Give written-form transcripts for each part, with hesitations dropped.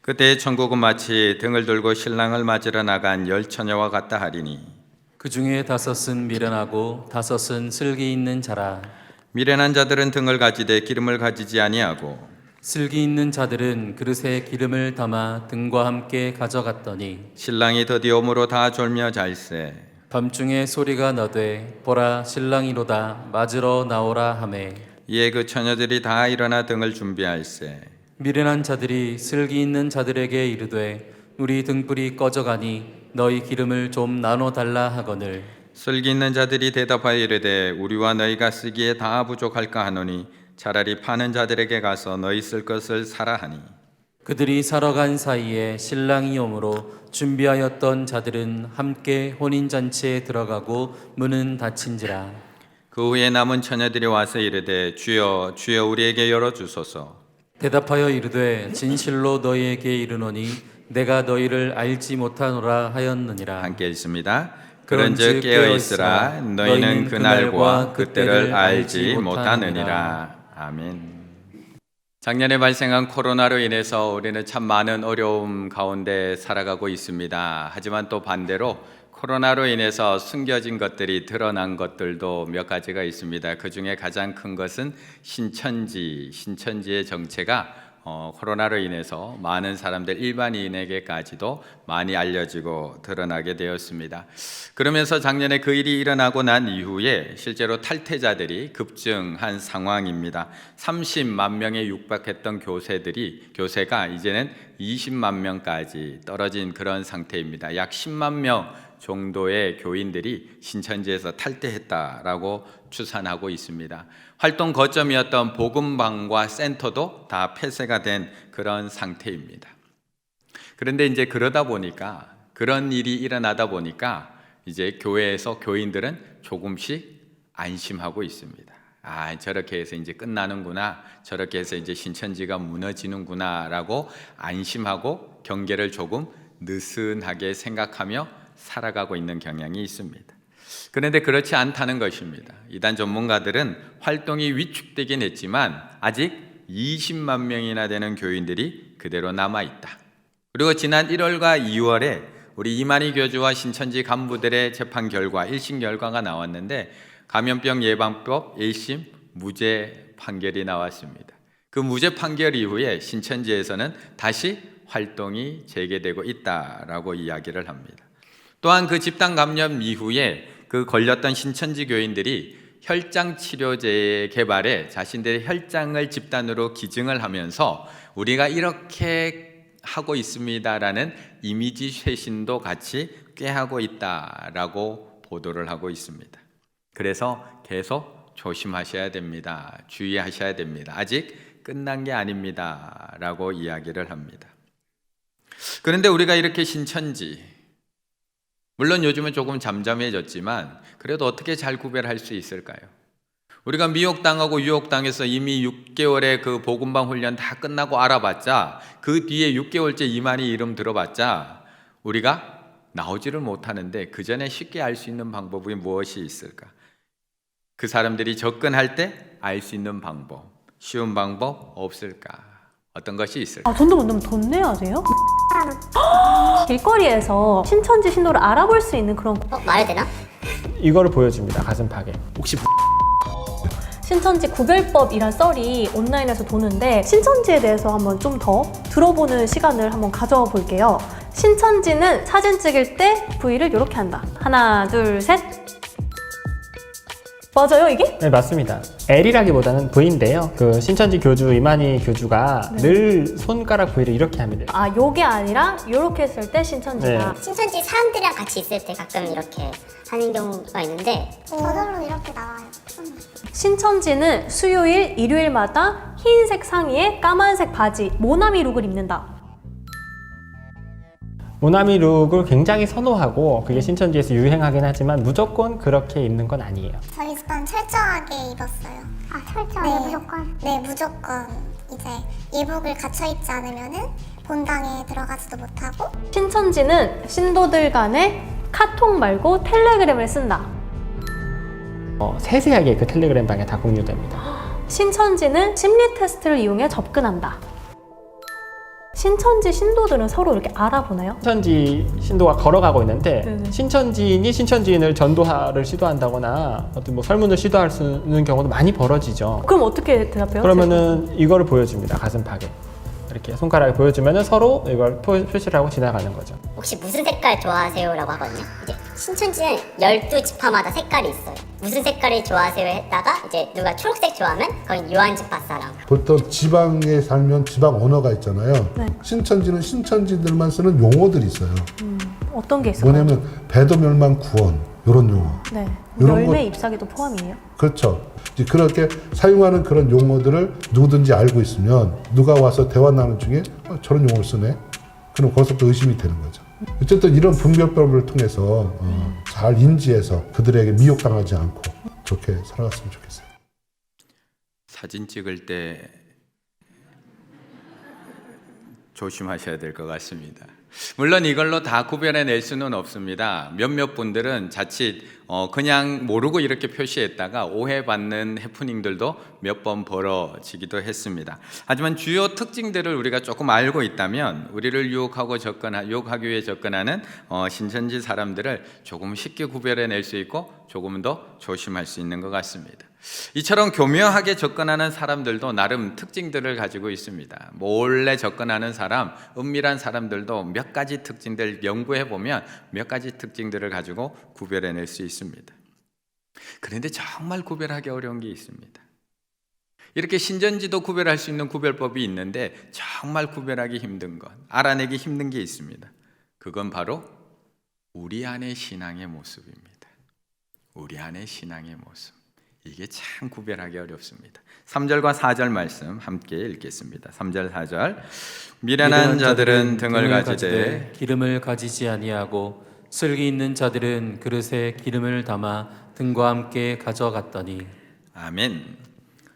그때 천국은 마치 등을 들고 신랑을 맞으러 나간 열 처녀와 같다 하리니 그 중에 5은 미련하고 5은 슬기 있는 자라. 미련한 자들은 등을 가지되 기름을 가지지 아니하고 슬기 있는 자들은 그릇에 기름을 담아 등과 함께 가져갔더니 신랑이 더디옴으로 다 졸며 잘세. 밤중에 소리가 나되 보라 신랑이로다 맞으러 나오라 하매 이에 그 처녀들이 다 일어나 등을 준비할세. 미련한 자들이 슬기 있는 자들에게 이르되 우리 등불이 꺼져가니 너희 기름을 좀 나눠 달라 하거늘 슬기 있는 자들이 대답하여 이르되 우리와 너희가 쓰기에 다 부족할까 하노니 차라리 파는 자들에게 가서 너희 쓸 것을 사라 하니 그들이 사러 간 사이에 신랑이 오므로 준비하였던 자들은 함께 혼인잔치에 들어가고 문은 닫힌지라. 그 후에 남은 처녀들이 와서 이르되 주여 주여 우리에게 열어주소서. 대답하여 이르되 진실로 너희에게 이르노니 내가 너희를 알지 못하노라 하였느니라. 함께 읽습니다. 그런즉 깨어있으라 너희는 그날과 그때를 알지 못하느니라. 아멘. 작년에 발생한 코로나로 인해서 우리는 참 많은 어려움 가운데 살아가고 있습니다. 하지만 또 반대로 코로나로 인해서 숨겨진 것들이 드러난 것들도 몇 가지가 있습니다. 그 중에 가장 큰 것은 신천지의 정체가 코로나로 인해서 많은 사람들 일반인에게까지도 많이 알려지고 드러나게 되었습니다. 그러면서 작년에 그 일이 일어나고 난 이후에 실제로 탈퇴자들이 급증한 상황입니다. 30만 명에 육박했던 교세가 이제는 20만 명까지 떨어진 그런 상태입니다. 약 10만 명 정도의 교인들이 신천지에서 탈퇴했다라고 추산하고 있습니다. 활동 거점이었던 복음방과 센터도 다 폐쇄가 된 그런 상태입니다. 그런데 이제 그런 일이 일어나다 보니까 이제 교회에서 교인들은 조금씩 안심하고 있습니다. 저렇게 해서 이제 끝나는구나, 저렇게 해서 이제 신천지가 무너지는구나라고 안심하고 경계를 조금 느슨하게 생각하며 살아가고 있는 경향이 있습니다. 그런데 그렇지 않다는 것입니다. 이단 전문가들은 활동이 위축되긴 했지만 아직 20만 명이나 되는 교인들이 그대로 남아있다. 그리고 지난 1월과 2월에 우리 이만희 교주와 신천지 간부들의 재판 결과, 1심 결과가 나왔는데 감염병 예방법 1심 무죄 판결이 나왔습니다. 그 무죄 판결 이후에 신천지에서는 다시 활동이 재개되고 있다라고 이야기를 합니다. 또한 그 집단 감염 이후에 그 걸렸던 신천지 교인들이 혈장 치료제 개발에 자신들의 혈장을 집단으로 기증을 하면서 우리가 이렇게 하고 있습니다라는 이미지 쇄신도 같이 꾀하고 있다라고 보도를 하고 있습니다. 그래서 계속 조심하셔야 됩니다. 주의하셔야 됩니다. 아직 끝난 게 아닙니다 라고 이야기를 합니다. 그런데 우리가 이렇게 신천지, 물론 요즘은 조금 잠잠해졌지만 그래도 어떻게 잘 구별할 수 있을까요? 우리가 미혹당하고 유혹당해서 이미 6개월의 그 복음방 훈련 다 끝나고 알아봤자 그 뒤에 6개월째 이만희 이름 들어봤자 우리가 나오지를 못하는데 그 전에 쉽게 알 수 있는 방법이 무엇이 있을까? 그 사람들이 접근할 때 알 수 있는 방법, 쉬운 방법 없을까? 어떤 것이 있을까? 전도 못 넣으면 돈 내야 돼요? 길거리에서 신천지 신도를 알아볼 수 있는 그런 말해도 되나? 이거를 보여줍니다. 가슴팍에. 혹시 신천지 구별법이란 썰이 온라인에서 도는데 신천지에 대해서 한번 좀 더 들어보는 시간을 한번 가져볼게요. 신천지는 사진 찍을 때 V를 이렇게 한다. 하나, 둘, 셋. 맞아요, 이게? 네, 맞습니다. L이라기보다는 V인데요. 그 신천지 교주 이만희 교주가 늘 손가락 V를 이렇게 합니다. 요게 아니라 이렇게 했을 때 신천지다. 신천지 사람들이랑 같이 있을 때 가끔 이렇게 하는 경우가 있는데 저절로 이렇게 나와요. 신천지는 수요일, 일요일마다 흰색 상의에 까만색 바지, 모나미 룩을 입는다. 모나미 룩을 굉장히 선호하고 그게 신천지에서 유행하긴 하지만 무조건 그렇게 입는 건 아니에요. 저희 집안 철저하게 입었어요. 철저하게 네. 무조건? 네, 무조건 이제 예복을 갖춰 입지 않으면은 본당에 들어가지도 못하고. 신천지는 신도들 간에 카톡 말고 텔레그램을 쓴다. 세세하게 그 텔레그램 방에 다 공유됩니다. 신천지는 심리 테스트를 이용해 접근한다. 신천지 신도들은 서로 이렇게 알아보나요? 신천지 신도가 걸어가고 있는데 네네. 신천지인이 신천지인을 전도를 시도한다거나 어떤 뭐 설문을 시도할 수 있는 경우도 많이 벌어지죠. 그럼 어떻게 대답해요? 그러면은 이거를 보여줍니다. 가슴팍에 이렇게 손가락을 보여주면은 서로 이걸 표시를 하고 지나가는 거죠. 혹시 무슨 색깔 좋아하세요? 라고 하거든요. 이제 신천지는 12지파마다 색깔이 있어요. 무슨 색깔을 좋아하세요? 했다가 이제 누가 초록색 좋아하면 거긴 요한지파 사람. 보통 지방에 살면 지방 언어가 있잖아요. 네. 신천지는 신천지들만 쓰는 용어들이 있어요. 어떤 게 있을까요? 뭐냐면 배도 멸망 구원 이런 용어. 네. 이런 열매 것- 잎사귀도 포함이에요? 그렇죠. 이제 그렇게 사용하는 그런 용어들을 누구든지 알고 있으면 누가 와서 대화 나누는 중에 저런 용어를 쓰네? 그럼 거기서부터 의심이 되는 거죠. 어쨌든 이런 분별법을 통해서 잘 인지해서 그들에게 미혹당하지 않고 좋게 살아갔으면 좋겠어요. 사진 찍을 때 조심하셔야 될 것 같습니다. 물론 이걸로 다 구별해낼 수는 없습니다. 몇몇 분들은 자칫 그냥 모르고 이렇게 표시했다가 오해받는 해프닝들도 몇 번 벌어지기도 했습니다. 하지만 주요 특징들을 우리가 조금 알고 있다면 우리를 유혹하기 위해 접근하는 신천지 사람들을 조금 쉽게 구별해낼 수 있고 조금 더 조심할 수 있는 것 같습니다. 이처럼 교묘하게 접근하는 사람들도 나름 특징들을 가지고 있습니다. 몰래 접근하는 사람, 은밀한 사람들도 몇 가지 특징들 연구해 보면 몇 가지 특징들을 가지고 구별해낼 수 있습니다. 그런데 정말 구별하기 어려운 게 있습니다. 이렇게 신천지도 구별할 수 있는 구별법이 있는데 정말 구별하기 힘든 것, 알아내기 힘든 게 있습니다. 그건 바로 우리 안의 신앙의 모습입니다. 우리 안의 신앙의 모습. 이게 참 구별하기 어렵습니다. 3절과 4절 말씀 함께 읽겠습니다. 3절 4절. 미련한 자들은 등을 가지되 기름을 가지지 아니하고 슬기 있는 자들은 그릇에 기름을 담아 등과 함께 가져갔더니. 아멘.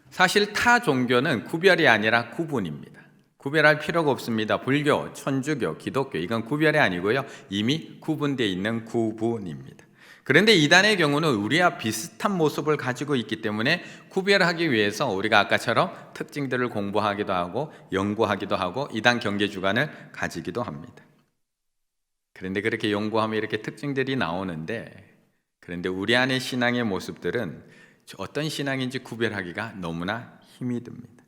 사실 타 종교는 구별이 아니라 구분입니다. 구별할 필요가 없습니다. 불교, 천주교, 기독교 이건 구별이 아니고요. 이미 구분되어 있는 구분입니다. 그런데 이단의 경우는 우리와 비슷한 모습을 가지고 있기 때문에 구별하기 위해서 우리가 아까처럼 특징들을 공부하기도 하고 연구하기도 하고 이단 경계 주관을 가지기도 합니다. 그런데 그렇게 연구하면 이렇게 특징들이 나오는데 그런데 우리 안의 신앙의 모습들은 어떤 신앙인지 구별하기가 너무나 힘이 듭니다.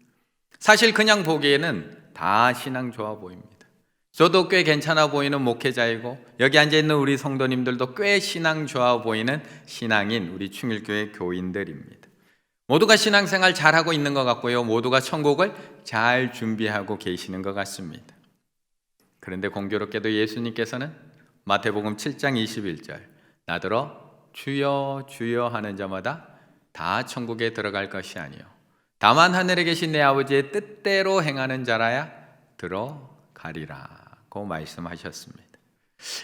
사실 그냥 보기에는 다 신앙 좋아 보입니다. 저도 꽤 괜찮아 보이는 목회자이고 여기 앉아있는 우리 성도님들도 꽤 신앙 좋아 보이는 신앙인 우리 충일교회 교인들입니다. 모두가 신앙생활 잘하고 있는 것 같고요. 모두가 천국을 잘 준비하고 계시는 것 같습니다. 그런데 공교롭게도 예수님께서는 마태복음 7장 21절 나더러 주여 주여 하는 자마다 다 천국에 들어갈 것이 아니요 다만 하늘에 계신 내 아버지의 뜻대로 행하는 자라야 들어가리라고 말씀하셨습니다.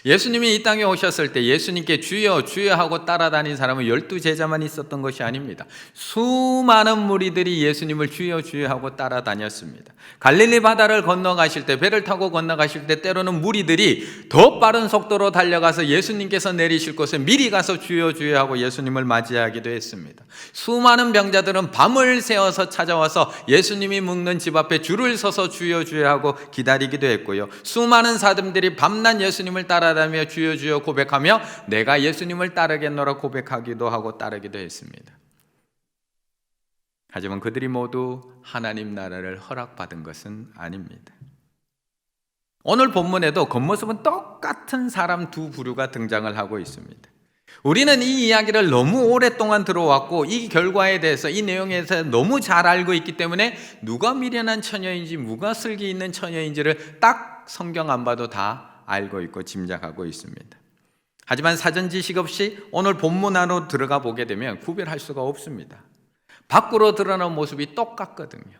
예수님이 이 땅에 오셨을 때 예수님께 주여 주여 하고 따라다닌 사람은 12제자만 있었던 것이 아닙니다. 수많은 무리들이 예수님을 주여 주여 하고 따라다녔습니다. 갈릴리 바다를 건너가실 때 배를 타고 건너가실 때 때로는 무리들이 더 빠른 속도로 달려가서 예수님께서 내리실 곳에 미리 가서 주여 주여 하고 예수님을 맞이하기도 했습니다. 수많은 병자들은 밤을 새워서 찾아와서 예수님이 묵는 집 앞에 줄을 서서 주여 주여 하고 기다리기도 했고요. 수많은 사람들이 밤낮 예수님을 따라다니며 주여 주여 고백하며 내가 예수님을 따르겠노라 고백하기도 하고 따르기도 했습니다. 하지만 그들이 모두 하나님 나라를 허락받은 것은 아닙니다. 오늘 본문에도 겉모습은 똑같은 사람 두 부류가 등장을 하고 있습니다. 우리는 이 이야기를 너무 오랫동안 들어왔고 이 결과에 대해서 이 내용에 대해서 너무 잘 알고 있기 때문에 누가 미련한 처녀인지 누가 슬기 있는 처녀인지를 딱 성경 안 봐도 다 알고 있고 짐작하고 있습니다. 하지만 사전 지식 없이 오늘 본문 안으로 들어가 보게 되면 구별할 수가 없습니다. 밖으로 드러난 모습이 똑같거든요.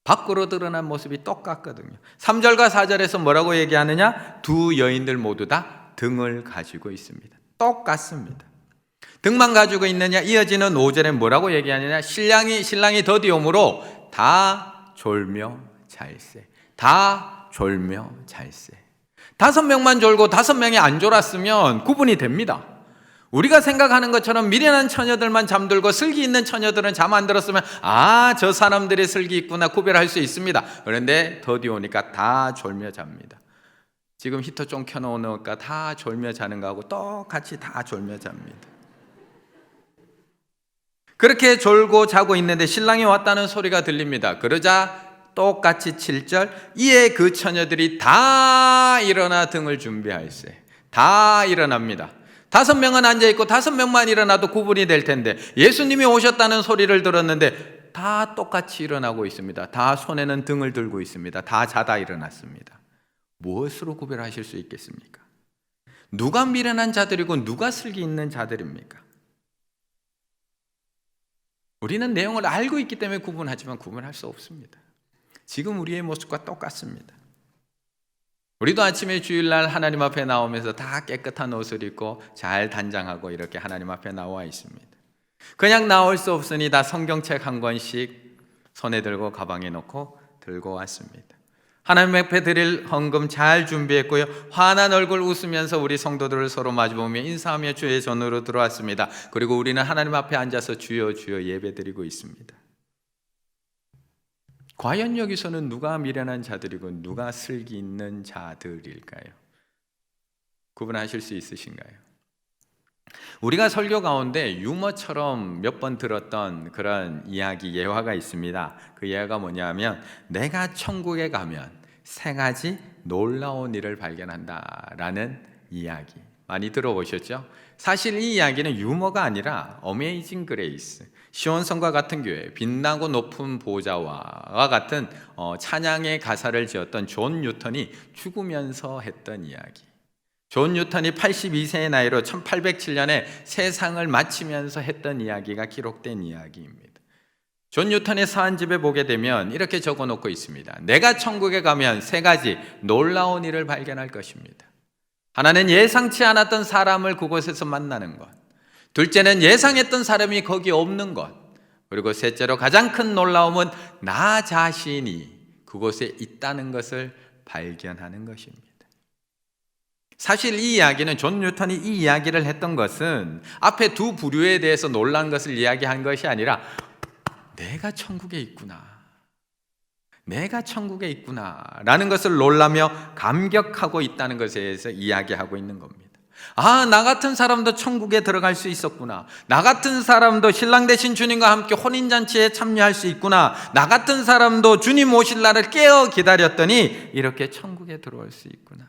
밖으로 드러난 모습이 똑같거든요. 3절과 4절에서 뭐라고 얘기하느냐? 두 여인들 모두 다 등을 가지고 있습니다. 똑같습니다. 등만 가지고 있느냐? 이어지는 5절에 뭐라고 얘기하느냐? 신랑이 더디 오므로 다 졸며 잘세. 다 졸며 잘세. 5명만 졸고 5명이 안 졸았으면 구분이 됩니다. 우리가 생각하는 것처럼 미련한 처녀들만 잠들고 슬기 있는 처녀들은 잠 안 들었으면 저 사람들이 슬기 있구나 구별할 수 있습니다. 그런데 더디 오니까 다 졸며 잡니다. 지금 히터 좀 켜놓으니까 다 졸며 자는 거하고 똑같이 다 졸며 잡니다. 그렇게 졸고 자고 있는데 신랑이 왔다는 소리가 들립니다. 그러자 똑같이 7절 이에 그 처녀들이 다 일어나 등을 준비할세. 다 일어납니다. 5명은 앉아있고 5명만 일어나도 구분이 될 텐데 예수님이 오셨다는 소리를 들었는데 다 똑같이 일어나고 있습니다. 다 손에는 등을 들고 있습니다. 다 자다 일어났습니다. 무엇으로 구별하실 수 있겠습니까? 누가 미련한 자들이고 누가 슬기 있는 자들입니까? 우리는 내용을 알고 있기 때문에 구분하지만 구분할 수 없습니다. 지금 우리의 모습과 똑같습니다. 우리도 아침에 주일날 하나님 앞에 나오면서 다 깨끗한 옷을 입고 잘 단장하고 이렇게 하나님 앞에 나와 있습니다. 그냥 나올 수 없으니 다 성경책 한 권씩 손에 들고 가방에 넣고 들고 왔습니다. 하나님 앞에 드릴 헌금 잘 준비했고요. 환한 얼굴 웃으면서 우리 성도들을 서로 마주보며 인사하며 주의 전으로 들어왔습니다. 그리고 우리는 하나님 앞에 앉아서 주여 주여 예배드리고 있습니다. 과연 여기서는 누가 미련한 자들이고 누가 슬기 있는 자들일까요? 구분하실 수 있으신가요? 우리가 설교 가운데 유머처럼 몇 번 들었던 그런 이야기 예화가 있습니다. 그 예화가 뭐냐면 내가 천국에 가면 3가지 놀라운 일을 발견한다라는 이야기 많이 들어보셨죠? 사실 이 이야기는 유머가 아니라 어메이징 그레이스, 시온성과 같은 교회, 빛나고 높은 보좌와 같은 찬양의 가사를 지었던 존 뉴턴이 죽으면서 했던 이야기. 존 뉴턴이 82세의 나이로 1807년에 세상을 마치면서 했던 이야기가 기록된 이야기입니다. 존 뉴턴의 사안집에 보게 되면 이렇게 적어놓고 있습니다. 내가 천국에 가면 3가지 놀라운 일을 발견할 것입니다. 하나는 예상치 않았던 사람을 그곳에서 만나는 것, 둘째는 예상했던 사람이 거기 없는 것, 그리고 셋째로 가장 큰 놀라움은 나 자신이 그곳에 있다는 것을 발견하는 것입니다. 사실 이 이야기는 존 뉴턴이 이 이야기를 했던 것은 앞에 2 부류에 대해서 놀란 것을 이야기한 것이 아니라 내가 천국에 있구나, 내가 천국에 있구나 라는 것을 놀라며 감격하고 있다는 것에 대해서 이야기하고 있는 겁니다. 나 같은 사람도 천국에 들어갈 수 있었구나, 나 같은 사람도 신랑 되신 주님과 함께 혼인잔치에 참여할 수 있구나, 나 같은 사람도 주님 오실 날을 깨어 기다렸더니 이렇게 천국에 들어올 수 있구나,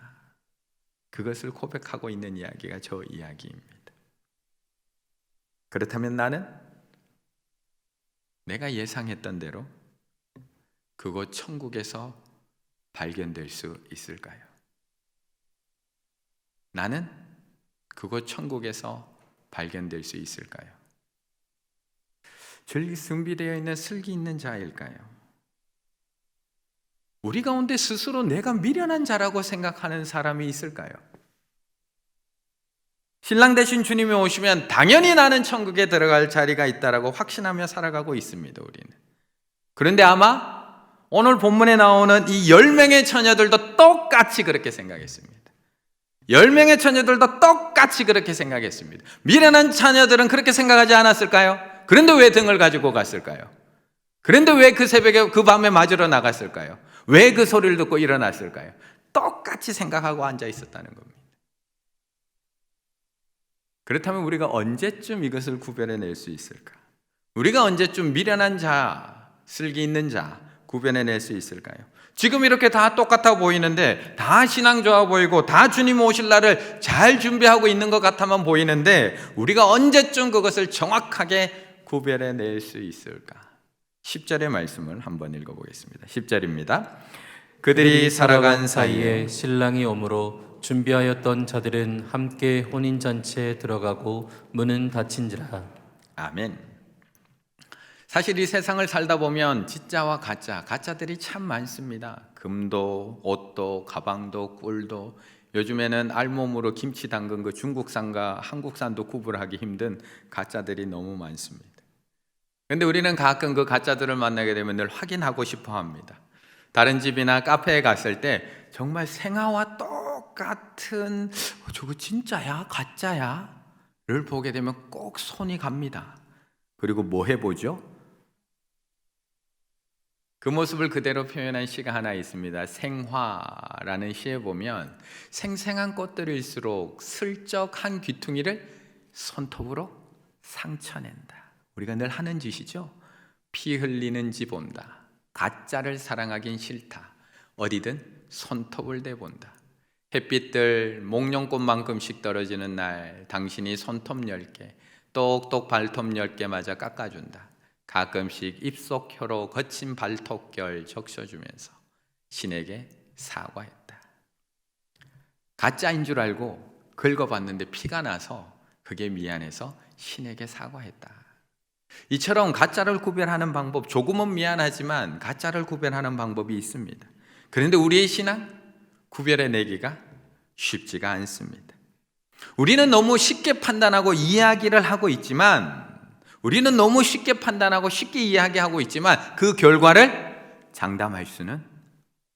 그것을 고백하고 있는 이야기가 저 이야기입니다. 그렇다면 나는 내가 예상했던 대로 그곳 천국에서 발견될 수 있을까요? 나는 그곳 천국에서 발견될 수 있을까요? 준비되어 있는 슬기 있는 자일까요? 우리 가운데 스스로 내가 미련한 자라고 생각하는 사람이 있을까요? 신랑 되신 주님이 오시면 당연히 나는 천국에 들어갈 자리가 있다라고 확신하며 살아가고 있습니다, 우리는. 그런데 아마 오늘 본문에 나오는 이 10명의 처녀들도 똑같이 그렇게 생각했습니다. 10명의 처녀들도 똑같이 그렇게 생각했습니다. 미련한 처녀들은 그렇게 생각하지 않았을까요? 그런데 왜 등을 가지고 갔을까요? 그런데 왜 그 새벽에 그 밤에 맞으러 나갔을까요? 왜 그 소리를 듣고 일어났을까요? 똑같이 생각하고 앉아 있었다는 겁니다. 그렇다면 우리가 언제쯤 이것을 구별해낼 수 있을까? 우리가 언제쯤 미련한 자, 슬기 있는 자 구별해낼 수 있을까요? 지금 이렇게 다 똑같아 보이는데, 다 신앙 좋아 보이고 다 주님 오실 날을 잘 준비하고 있는 것 같아만 보이는데 우리가 언제쯤 그것을 정확하게 구별해낼 수 있을까? 10절의 말씀을 한번 읽어보겠습니다. 10절입니다. 그들이 살아간 사이에 신랑이 오므로 준비하였던 자들은 함께 혼인잔치에 들어가고 문은 닫힌지라. 아멘. 사실 이 세상을 살다 보면 진짜와 가짜들이 참 많습니다. 금도, 옷도, 가방도, 꿀도, 요즘에는 알몸으로 김치 담근 그 중국산과 한국산도 구분하기 힘든 가짜들이 너무 많습니다. 그런데 우리는 가끔 그 가짜들을 만나게 되면 늘 확인하고 싶어 합니다. 다른 집이나 카페에 갔을 때 정말 생화와 똑같은 저거 진짜야? 가짜야? 보게 되면 꼭 손이 갑니다. 그리고 뭐 해보죠? 그 모습을 그대로 표현한 시가 하나 있습니다. 생화라는 시에 보면 생생한 꽃들일수록 슬쩍 한 귀퉁이를 손톱으로 상처낸다. 우리가 늘 하는 짓이죠. 피 흘리는 지 본다. 가짜를 사랑하긴 싫다. 어디든 손톱을 대본다. 햇빛들 목련꽃만큼씩 떨어지는 날 당신이 손톱 10개, 똑똑 발톱 10개 맞아 깎아준다. 가끔씩 입속혀로 거친 발톱결 적셔주면서 신에게 사과했다. 가짜인 줄 알고 긁어봤는데 피가 나서 그게 미안해서 신에게 사과했다. 이처럼 가짜를 구별하는 방법, 조금은 미안하지만 가짜를 구별하는 방법이 있습니다. 그런데 우리의 신앙 구별해내기가 쉽지가 않습니다. 우리는 너무 쉽게 판단하고 이야기를 하고 있지만 우리는 너무 쉽게 판단하고 쉽게 이야기하고 있지만 그 결과를 장담할 수는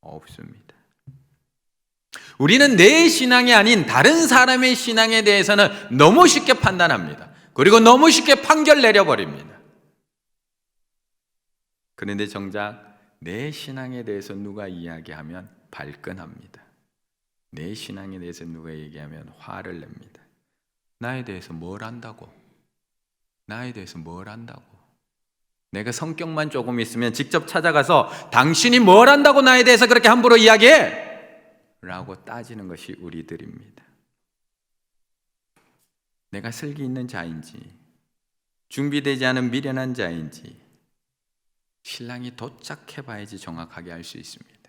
없습니다. 우리는 내 신앙이 아닌 다른 사람의 신앙에 대해서는 너무 쉽게 판단합니다. 그리고 너무 쉽게 판결 내려버립니다. 그런데 정작 내 신앙에 대해서 누가 이야기하면 발끈합니다. 내 신앙에 대해서 누가 얘기하면 화를 냅니다. 나에 대해서 뭘 안다고? 나에 대해서 뭘 안다고? 내가 성격만 조금 있으면 직접 찾아가서 당신이 뭘 안다고 나에 대해서 그렇게 함부로 이야기해? 라고 따지는 것이 우리들입니다. 내가 슬기 있는 자인지 준비되지 않은 미련한 자인지 신랑이 도착해봐야지 정확하게 알 수 있습니다.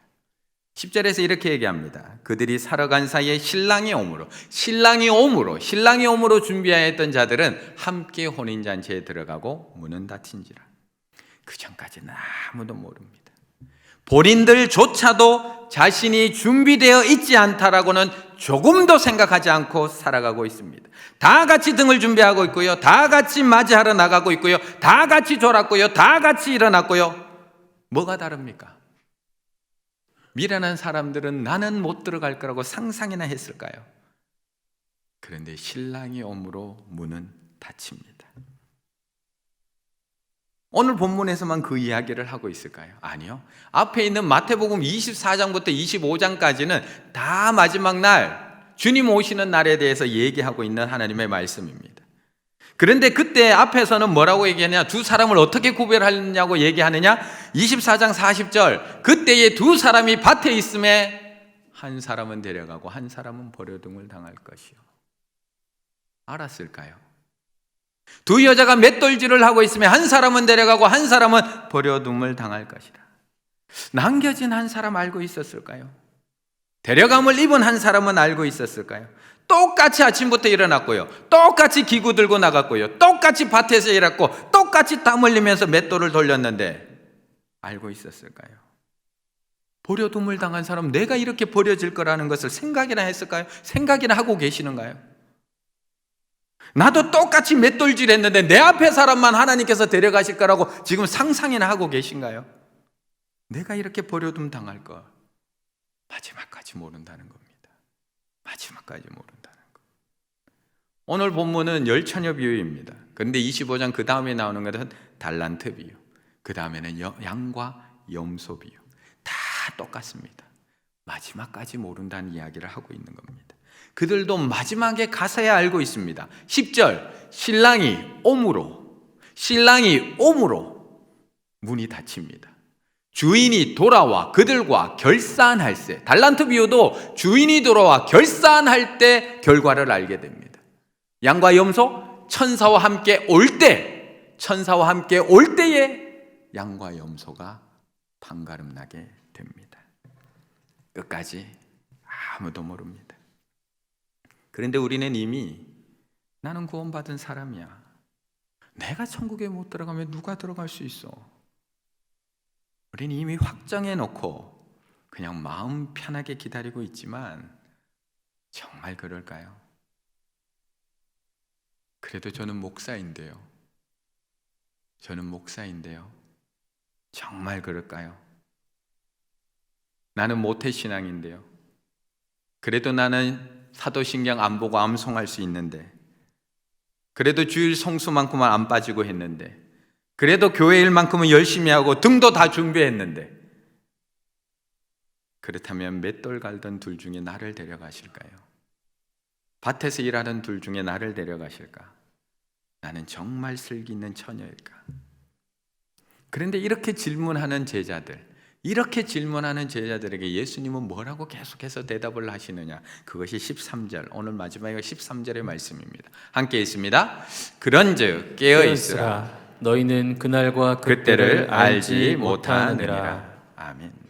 10절에서 이렇게 얘기합니다. 그들이 살아간 사이에 신랑이 오므로 준비하였던 자들은 함께 혼인잔치에 들어가고 문은 닫힌지라. 그 전까지는 아무도 모릅니다. 본인들조차도 자신이 준비되어 있지 않다라고는 조금도 생각하지 않고 살아가고 있습니다. 다 같이 등을 준비하고 있고요. 다 같이 맞이하러 나가고 있고요. 다 같이 졸았고요. 다 같이 일어났고요. 뭐가 다릅니까? 미련한 사람들은 나는 못 들어갈 거라고 상상이나 했을까요? 그런데 신랑이 오므로 문은 닫힙니다. 오늘 본문에서만 그 이야기를 하고 있을까요? 아니요. 앞에 있는 마태복음 24장부터 25장까지는 다 마지막 날 주님 오시는 날에 대해서 얘기하고 있는 하나님의 말씀입니다. 그런데 그때 앞에서는 뭐라고 얘기하냐? 두 사람을 어떻게 구별하느냐고 얘기하느냐? 24장 40절 그때에 두 사람이 밭에 있음에 한 사람은 데려가고 한 사람은 버려둠을 당할 것이요. 알았을까요? 두 여자가 맷돌질을 하고 있으면 한 사람은 데려가고 한 사람은 버려둠을 당할 것이라. 남겨진 한 사람 알고 있었을까요? 데려감을 입은 한 사람은 알고 있었을까요? 똑같이 아침부터 일어났고요. 똑같이 기구 들고 나갔고요. 똑같이 밭에서 일했고 똑같이 땀 흘리면서 맷돌을 돌렸는데 알고 있었을까요? 버려둠을 당한 사람, 내가 이렇게 버려질 거라는 것을 생각이나 했을까요? 생각이나 하고 계시는가요? 나도 똑같이 맷돌질 했는데 내 앞에 사람만 하나님께서 데려가실 거라고 지금 상상이나 하고 계신가요? 내가 이렇게 버려둠 당할 거 마지막까지 모른다는 겁니다. 마지막까지 모른다는 거. 오늘 본문은 열처녀 비유입니다. 그런데 25장 그 다음에 나오는 것은 달란트 비유, 그 다음에는 양과 염소 비유. 다 똑같습니다. 마지막까지 모른다는 이야기를 하고 있는 겁니다. 그들도 마지막에 가서야 알고 있습니다. 10절 신랑이 오므로 문이 닫힙니다. 주인이 돌아와 그들과 결산할세. 달란트 비유도 주인이 돌아와 결산할 때 결과를 알게 됩니다. 양과 염소 천사와 함께 올 때에 양과 염소가 판가름 나게 됩니다. 끝까지 아무도 모릅니다. 그런데 우리는 이미 나는 구원받은 사람이야. 내가 천국에 못 들어가면 누가 들어갈 수 있어? 우리는 이미 확정해 놓고 그냥 마음 편하게 기다리고 있지만 정말 그럴까요? 그래도 저는 목사인데요. 정말 그럴까요? 나는 모태신앙인데요. 그래도 나는 사도신경 안 보고 암송할 수 있는데 그래도 주일 성수만큼은 안 빠지고 했는데, 그래도 교회 일만큼은 열심히 하고 등도 다 준비했는데, 그렇다면 맷돌 갈던 둘 중에 나를 데려가실까요? 밭에서 일하는 둘 중에 나를 데려가실까? 나는 정말 슬기 있는 처녀일까? 그런데 이렇게 질문하는 제자들에게 예수님은 뭐라고 계속해서 대답을 하시느냐? 그것이 13절, 오늘 마지막에 13절의 말씀입니다. 함께 있습니다. 그런즉 깨어있으라. 너희는 그날과 그때를 알지 못하느니라. 아멘.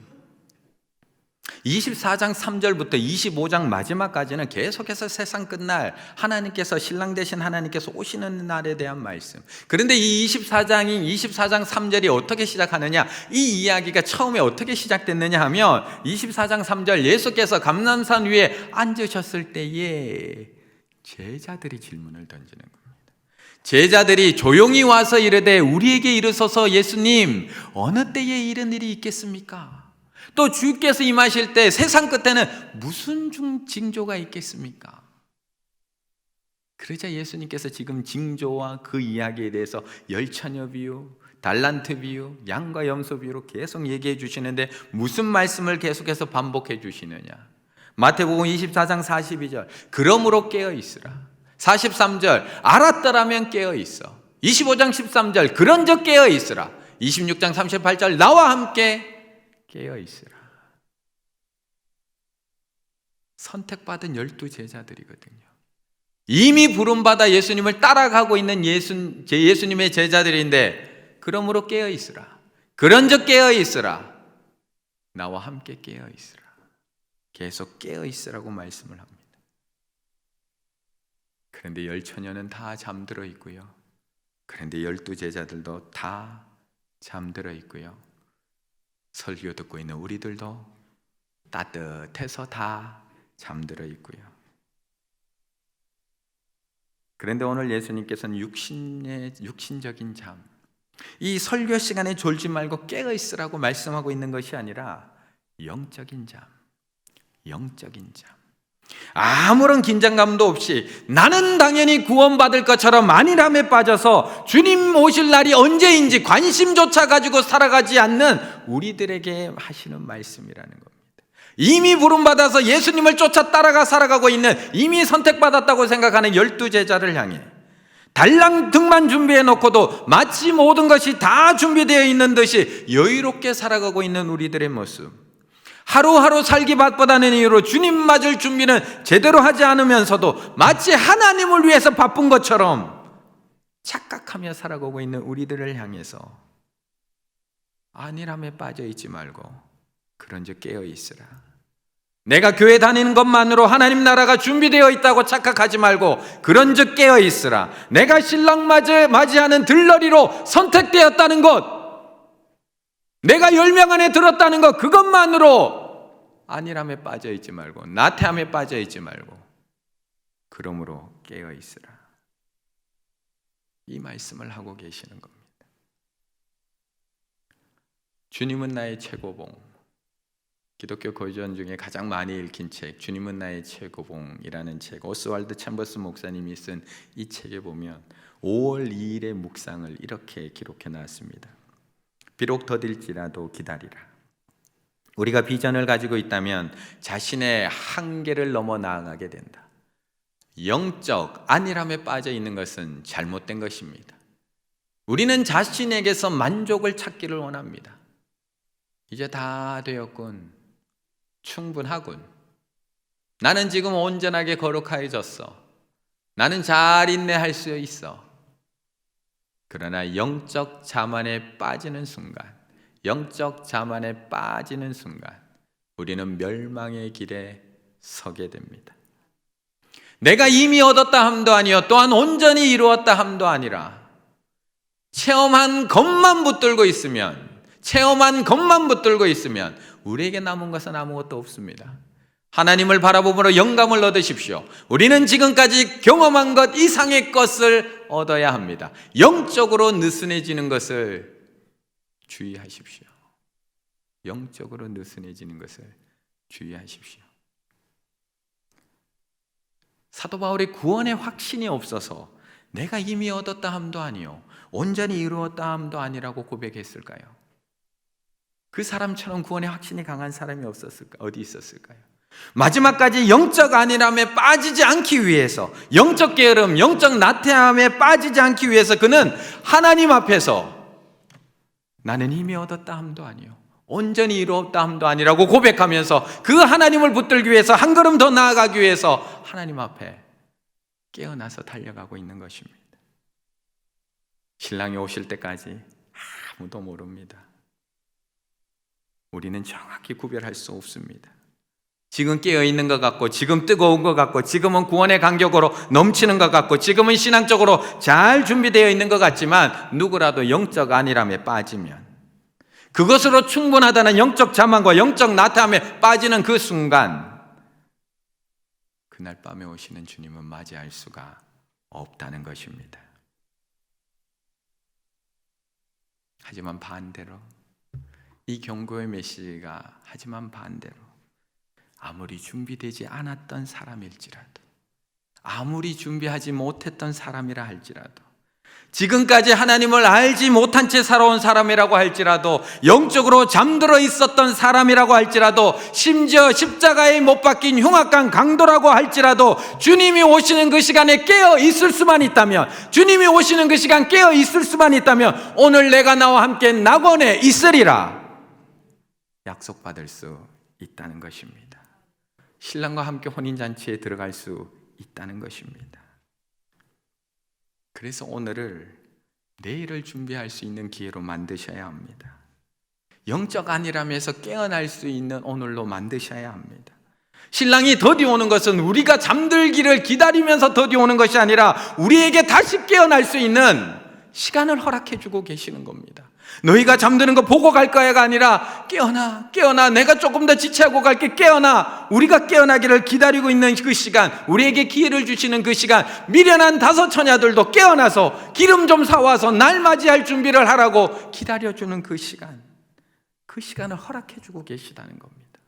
24장 3절부터 25장 마지막까지는 계속해서 세상 끝날 하나님께서, 신랑 되신 하나님께서 오시는 날에 대한 말씀. 그런데 이 24장 3절이 어떻게 시작하느냐, 이 이야기가 처음에 어떻게 시작됐느냐 하면 24장 3절, 예수께서 감람산 위에 앉으셨을 때에 제자들이 질문을 던지는 겁니다. 제자들이 조용히 와서 이르되 우리에게 이르소서 예수님, 어느 때에 이런 일이 있겠습니까? 또 주께서 임하실 때 세상 끝에는 무슨 징조가 있겠습니까? 그러자 예수님께서 지금 징조와 그 이야기에 대해서 열처녀 비유, 달란트 비유, 양과 염소 비유로 계속 얘기해 주시는데 무슨 말씀을 계속해서 반복해 주시느냐? 마태복음 24장 42절, 그러므로 깨어 있으라. 43절, 알았더라면 깨어 있어. 25장 13절, 그런즉 깨어 있으라. 26장 38절, 나와 함께 깨어 있으라. 선택받은 12 제자들이거든요. 이미 부름받아 예수님을 따라가고 있는 예수님의 제자들인데, 그러므로 깨어 있으라. 그런즉 깨어 있으라. 나와 함께 깨어 있으라. 계속 깨어 있으라고 말씀을 합니다. 그런데 10처녀는 다 잠들어 있고요. 그런데 12 제자들도 다 잠들어 있고요. 설교 듣고 있는 우리들도 따뜻해서 다 잠들어 있고요. 그런데 오늘 예수님께서는 육신적인 잠, 이 설교 시간에 졸지 말고 깨어 있으라고 말씀하고 있는 것이 아니라 영적인 잠, 아무런 긴장감도 없이 나는 당연히 구원받을 것처럼 안일함에 빠져서 주님 오실 날이 언제인지 관심조차 가지고 살아가지 않는 우리들에게 하시는 말씀이라는 겁니다. 이미 부름받아서 예수님을 쫓아 따라가 살아가고 있는, 이미 선택받았다고 생각하는 12 제자를 향해 달랑 등만 준비해 놓고도 마치 모든 것이 다 준비되어 있는 듯이 여유롭게 살아가고 있는 우리들의 모습, 하루하루 살기 바쁘다는 이유로 주님 맞을 준비는 제대로 하지 않으면서도 마치 하나님을 위해서 바쁜 것처럼 착각하며 살아가고 있는 우리들을 향해서 안일함에 빠져 있지 말고 그런즉 깨어 있으라. 내가 교회 다니는 것만으로 하나님 나라가 준비되어 있다고 착각하지 말고 그런즉 깨어 있으라. 내가 신랑 맞이하는 들러리로 선택되었다는 것, 내가 10명 안에 들었다는 것, 그것만으로 안일함에 빠져 있지 말고, 나태함에 빠져 있지 말고, 그러므로 깨어 있으라. 이 말씀을 하고 계시는 겁니다. 주님은 나의 최고봉. 기독교 고전 중에 가장 많이 읽힌 책, 주님은 나의 최고봉이라는 책, 오스왈드 챔버스 목사님이 쓴 이 책에 보면 5월 2일의 묵상을 이렇게 기록해 놨습니다. 비록 더딜지라도 기다리라. 우리가 비전을 가지고 있다면 자신의 한계를 넘어 나아가게 된다. 영적 안일함에 빠져 있는 것은 잘못된 것입니다. 우리는 자신에게서 만족을 찾기를 원합니다. 이제 다 되었군. 충분하군. 나는 지금 온전하게 거룩해졌어. 나는 잘 인내할 수 있어. 그러나 영적 자만에 빠지는 순간, 우리는 멸망의 길에 서게 됩니다. 내가 이미 얻었다 함도 아니요 또한 온전히 이루었다 함도 아니라 체험한 것만 붙들고 있으면 우리에게 남은 것은 아무것도 없습니다. 하나님을 바라보므로 영감을 얻으십시오. 우리는 지금까지 경험한 것 이상의 것을 얻어야 합니다. 영적으로 느슨해지는 것을 주의하십시오. 사도 바울이 구원의 확신이 없어서 내가 이미 얻었다 함도 아니요 온전히 이루었다 함도 아니라고 고백했을까요? 그 사람처럼 구원의 확신이 강한 사람이 없었을까? 어디 있었을까요? 마지막까지 영적 안일함에 빠지지 않기 위해서, 영적 게으름, 영적 나태함에 빠지지 않기 위해서 그는 하나님 앞에서 나는 이미 얻었다 함도 아니요 온전히 이루었다 함도 아니라고 고백하면서 그 하나님을 붙들기 위해서 한 걸음 더 나아가기 위해서 하나님 앞에 깨어나서 달려가고 있는 것입니다. 신랑이 오실 때까지 아무도 모릅니다. 우리는 정확히 구별할 수 없습니다. 지금 깨어있는 것 같고, 지금 뜨거운 것 같고, 지금은 구원의 간격으로 넘치는 것 같고, 지금은 신앙적으로 잘 준비되어 있는 것 같지만 누구라도 영적 안일함에 빠지면, 그것으로 충분하다는 영적 자만과 영적 나태함에 빠지는 그 순간, 그날 밤에 오시는 주님은 맞이할 수가 없다는 것입니다. 하지만 반대로 이 경고의 메시지가 하지만 반대로 아무리 준비되지 않았던 사람일지라도, 아무리 준비하지 못했던 사람이라 할지라도, 지금까지 하나님을 알지 못한 채 살아온 사람이라고 할지라도, 영적으로 잠들어 있었던 사람이라고 할지라도, 심지어 십자가에 못 박힌 흉악한 강도라고 할지라도 주님이 오시는 그 시간에 깨어 있을 수만 있다면, 주님이 오시는 그 시간 깨어 있을 수만 있다면 오늘 내가 나와 함께 낙원에 있으리라 약속받을 수 있다는 것입니다. 신랑과 함께 혼인잔치에 들어갈 수 있다는 것입니다. 그래서 오늘을 내일을 준비할 수 있는 기회로 만드셔야 합니다. 영적 안일함에서 깨어날 수 있는 오늘로 만드셔야 합니다. 신랑이 더디 오는 것은 우리가 잠들기를 기다리면서 더디 오는 것이 아니라 우리에게 다시 깨어날 수 있는 시간을 허락해 주고 계시는 겁니다. 너희가 잠드는 거 보고 갈 거야가 아니라 깨어나, 깨어나, 내가 조금 더 지체하고 갈게, 깨어나. 우리가 깨어나기를 기다리고 있는 그 시간, 우리에게 기회를 주시는 그 시간, 미련한 다섯 처녀들도 깨어나서 기름 좀 사와서 날 맞이할 준비를 하라고 기다려주는 그 시간, 그 시간을 허락해 주고 계시다는 겁니다.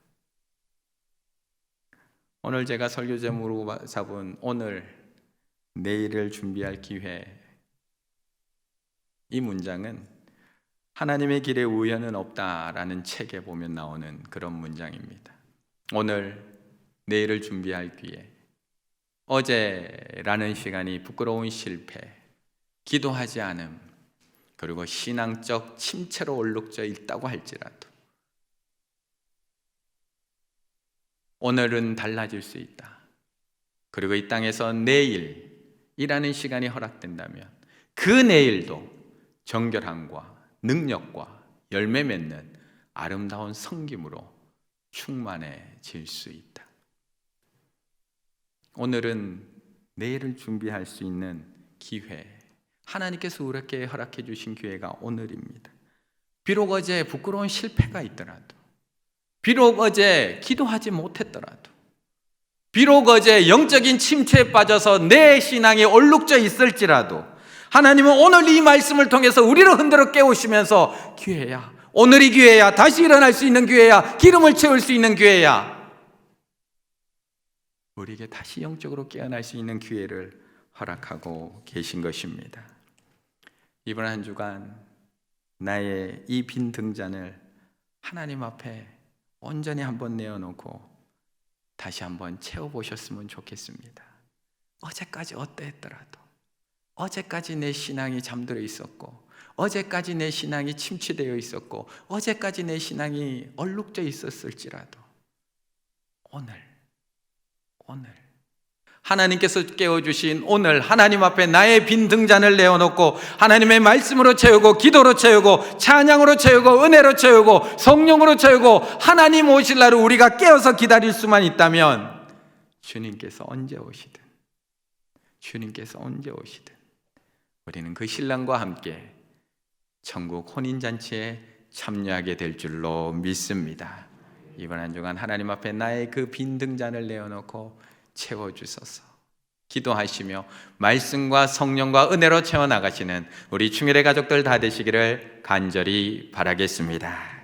오늘 제가 설교 제목으로 잡은 오늘, 내일을 준비할 기회, 이 문장은 하나님의 길에 우연은 없다라는 책에 보면 나오는 그런 문장입니다. 오늘, 내일을 준비할 기회, 어제라는 시간이 부끄러운 실패, 기도하지 않음, 그리고 신앙적 침체로 얼룩져 있다고 할지라도 오늘은 달라질 수 있다. 그리고 이 땅에서 내일이라는 시간이 허락된다면 그 내일도 정결함과 능력과 열매 맺는 아름다운 섬김으로 충만해질 수 있다. 오늘은 내일을 준비할 수 있는 기회, 하나님께서 우리에게 허락해 주신 기회가 오늘입니다. 비록 어제 부끄러운 실패가 있더라도, 비록 어제 기도하지 못했더라도, 비록 어제 영적인 침체에 빠져서 내 신앙이 얼룩져 있을지라도 하나님은 오늘 이 말씀을 통해서 우리를 흔들어 깨우시면서 기회야, 오늘이 기회야, 다시 일어날 수 있는 기회야, 기름을 채울 수 있는 기회야, 우리에게 다시 영적으로 깨어날 수 있는 기회를 허락하고 계신 것입니다. 이번 한 주간 나의 이 빈 등잔을 하나님 앞에 온전히 한번 내어놓고 다시 한번 채워보셨으면 좋겠습니다. 어제까지 어떠했더라도, 어제까지 내 신앙이 잠들어 있었고, 어제까지 내 신앙이 침체되어 있었고, 어제까지 내 신앙이 얼룩져 있었을지라도 오늘 하나님께서 깨워주신 오늘, 하나님 앞에 나의 빈 등잔을 내어놓고 하나님의 말씀으로 채우고, 기도로 채우고, 찬양으로 채우고, 은혜로 채우고, 성령으로 채우고, 하나님 오실 날을 우리가 깨어서 기다릴 수만 있다면 주님께서 언제 오시든 우리는 그 신랑과 함께 천국 혼인잔치에 참여하게 될 줄로 믿습니다. 이번 한 주간 하나님 앞에 나의 그 빈 등잔을 내어놓고 채워주소서. 기도하시며 말씀과 성령과 은혜로 채워나가시는 우리 충일의 가족들 다 되시기를 간절히 바라겠습니다.